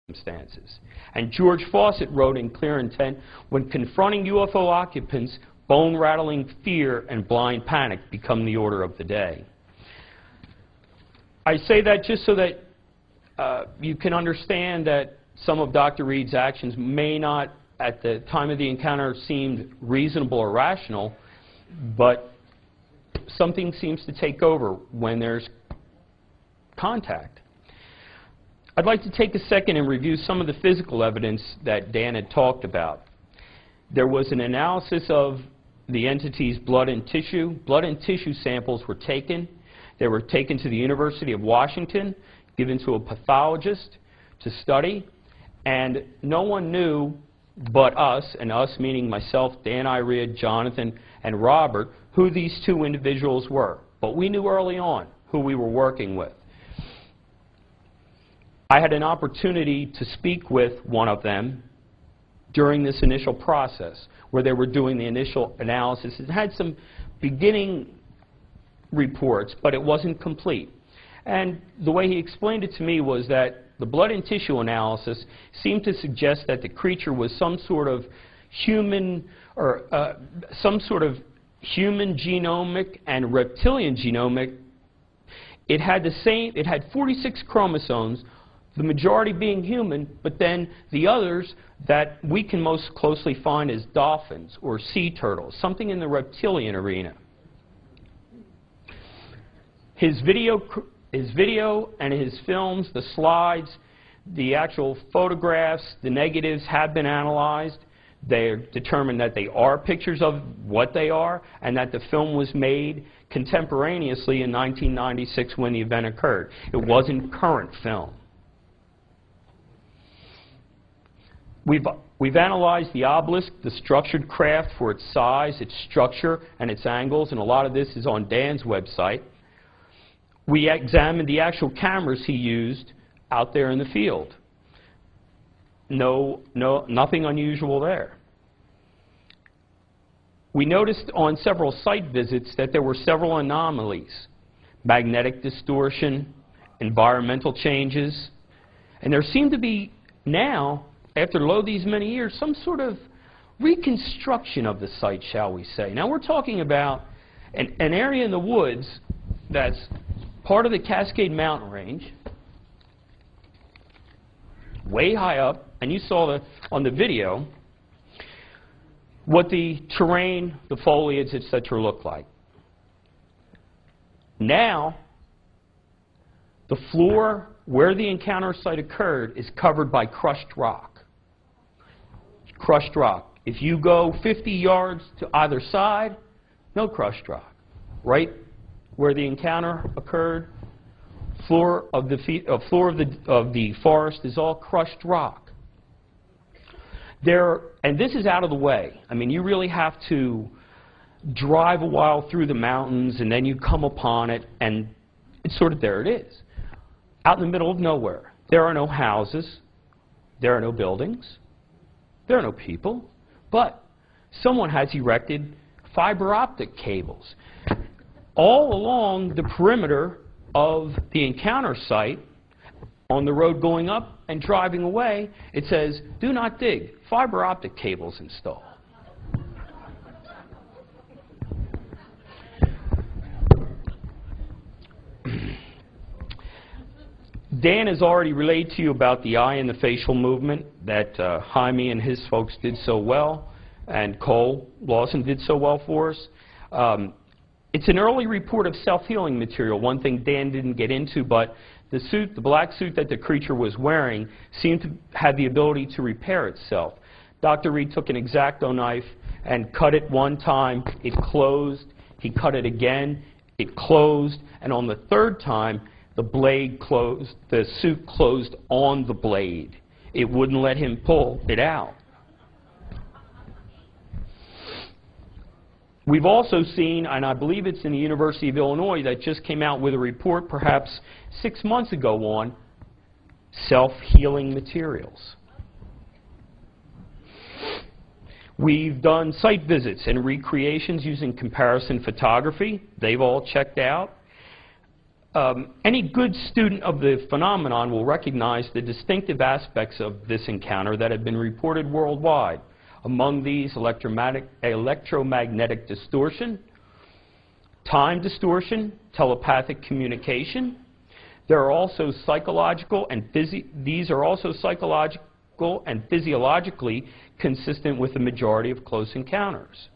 circumstances. And George Fawcett wrote in Clear Intent, when confronting UFO occupants, bone-rattling fear and blind panic become the order of the day. I say that just so that you can understand that some of Dr. Reed's actions may not, at the time of the encounter, seemed reasonable or rational, but something seems to take over when there's contact. I'd like to take a second and review some of the physical evidence that Dan had talked about. There was an analysis of the entity's blood and tissue. Blood and tissue samples were taken. They were taken to the University of Washington, given to a pathologist to study, and no one knew but us, and us meaning myself, Dan Iria, Jonathan, and Robert, who these two individuals were. But we knew early on who we were working with. I had an opportunity to speak with one of them during this initial process, where they were doing the initial analysis. It had some beginning reports, but it wasn't complete. And the way he explained it to me was that the blood and tissue analysis seemed to suggest that the creature was some sort of human, or human genomic and reptilian genomic. It had 46 chromosomes, the majority being human, but then the others that we can most closely find as dolphins or sea turtles, something in the reptilian arena. His video and his films, the slides, the actual photographs, the negatives have been analyzed. They determined that they are pictures of what they are, and that the film was made contemporaneously in 1996 when the event occurred. It wasn't current film. We've analyzed the obelisk, the structured craft for its size, its structure, and its angles, and a lot of this is on Dan's website. We examined the actual cameras he used out there in the field. Nothing unusual there. We noticed on several site visits that there were several anomalies: magnetic distortion, environmental changes, and there seemed to be now, after these many years, some sort of reconstruction of the site, shall we say. Now we're talking about an area in the woods that's part of the Cascade Mountain Range, way high up, and you saw on the video what the terrain, the foliage, etc. look like. Now, the floor where the encounter site occurred is covered by crushed rock. Crushed rock. If you go 50 yards to either side, no crushed rock. Right where the encounter occurred, floor of the forest is all crushed rock. And this is out of the way. I mean, you really have to drive a while through the mountains, and then you come upon it, and it's sort of there it is. Out in the middle of nowhere. There are no houses. There are no buildings. There are no people. But someone has erected fiber optic cables all along the perimeter of the encounter site. On the road going up and driving away, it says, "Do not dig. Fiber optic cables installed." Dan has already relayed to you about the eye and the facial movement that Jaime and his folks did so well, and Cole Lawson did so well for us. It's an early report of self-healing material, one thing Dan didn't get into, but the suit, the black suit that the creature was wearing, seemed to have the ability to repair itself. Dr. Reed took an X-Acto knife and cut it one time, it closed. He cut it again, it closed, and on the third time, the blade closed, the suit closed on the blade. It wouldn't let him pull it out. We've also seen, and I believe it's in the University of Illinois that just came out with a report perhaps 6 months ago on self-healing materials. We've done site visits and recreations using comparison photography. They've all checked out. Any good student of the phenomenon will recognize the distinctive aspects of this encounter that have been reported worldwide. Among these, electromagnetic distortion, time distortion, telepathic communication. There are also psychological and these are also psychological and physiologically consistent with the majority of close encounters.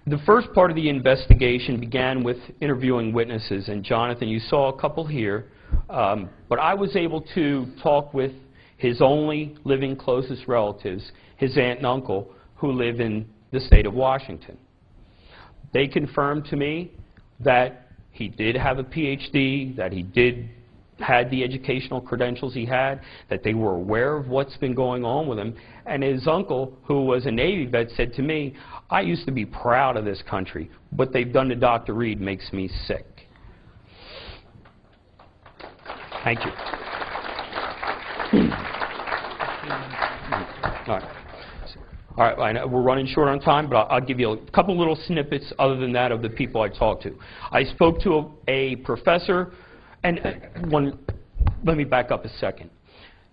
The first part of the investigation began with interviewing witnesses, and Jonathan, you saw a couple here, but I was able to talk with his only living closest relatives, his aunt and uncle, who live in the state of Washington. They confirmed to me that he did have a PhD, that he had the educational credentials he had, that they were aware of what's been going on with him. And his uncle, who was a Navy vet, said to me, I used to be proud of this country. What they've done to Dr. Reed makes me sick. Thank you. All right. All right, I know we're running short on time, but I'll give you a couple little snippets other than that of the people I talked to. I spoke to a professor, and let me back up a second.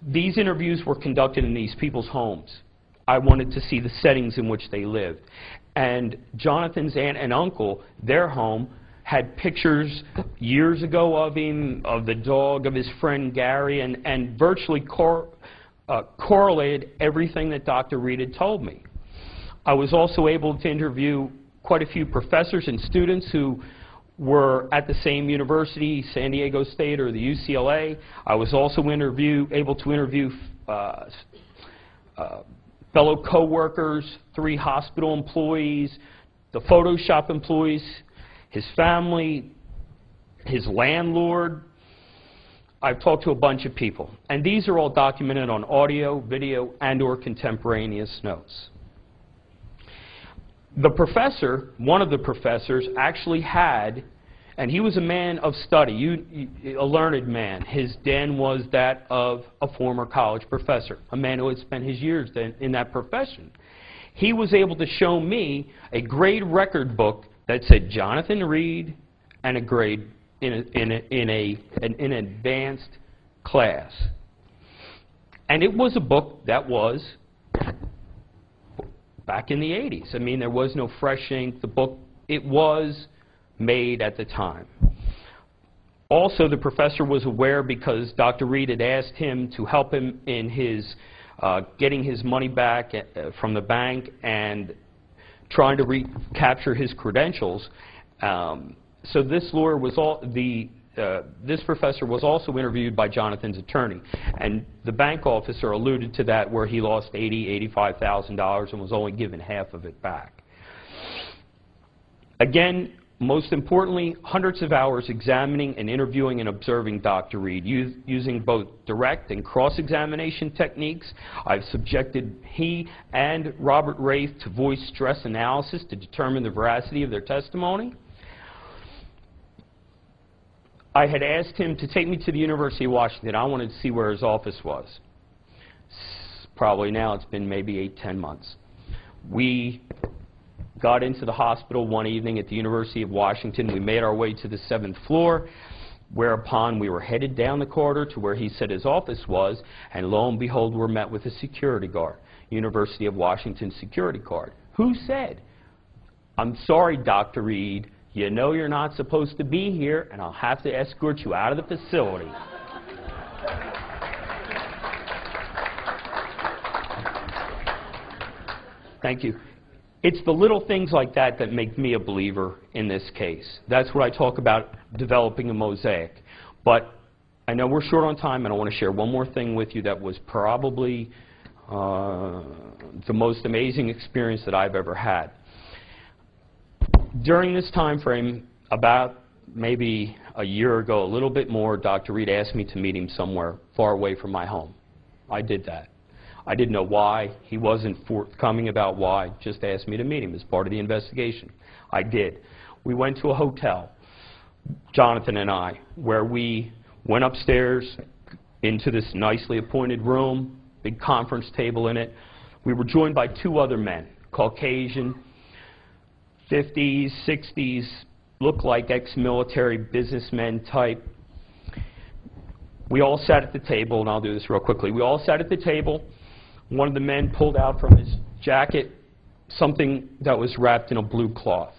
These interviews were conducted in these people's homes. I wanted to see the settings in which they lived. And Jonathan's aunt and uncle, their home, had pictures years ago of him, of the dog, of his friend Gary, and virtually correlated everything that Dr. Reed had told me. I was also able to interview quite a few professors and students who were at the same university, San Diego State or the UCLA. I was also able to interview fellow co-workers, 3 hospital employees, the photo shop employees, his family, his landlord. I've talked to a bunch of people, and these are all documented on audio, video, and/or contemporaneous notes. The professor, one of the professors, actually had, and he was a man of study, a learned man. His den was that of a former college professor, a man who had spent his years in that profession. He was able to show me a grade record book that said Jonathan Reed and a grade in an advanced class. And it was a book that was back in the 80s. I mean, there was no fresh ink. The book, it was made at the time. Also, the professor was aware because Dr. Reed had asked him to help him in his getting his money back from the bank and trying to recapture his credentials. So this lawyer was this professor was also interviewed by Jonathan's attorney, and the bank officer alluded to that, where he lost $85,000 and was only given half of it back. Again, most importantly, hundreds of hours examining and interviewing and observing Dr. Reed, using both direct and cross-examination techniques. I've subjected he and Robert Wraith to voice stress analysis to determine the veracity of their testimony. I had asked him to take me to the University of Washington. I wanted to see where his office was. Probably now it's been maybe 8-10 months. We got into the hospital one evening at the University of Washington. We made our way to the 7th floor, whereupon we were headed down the corridor to where he said his office was, and lo and behold, we're met with a security guard, University of Washington security guard, who said, "I'm sorry, Dr. Reed, you know you're not supposed to be here, and I'll have to escort you out of the facility." Thank you. It's the little things like that that make me a believer in this case. That's what I talk about, developing a mosaic. But I know we're short on time, and I want to share one more thing with you that was probably the most amazing experience that I've ever had. During this time frame, about maybe a year ago, a little bit more, Dr. Reed asked me to meet him somewhere far away from my home. I did that. I didn't know why. He wasn't forthcoming about why. Just asked me to meet him as part of the investigation. I did. We went to a hotel, Jonathan and I, where we went upstairs into this nicely appointed room, big conference table in it. We were joined by 2 other men, Caucasian, 50s, 60s, look like ex-military businessmen type. We all sat at the table, and I'll do this real quickly. We all sat at the table. One of the men pulled out from his jacket something that was wrapped in a blue cloth.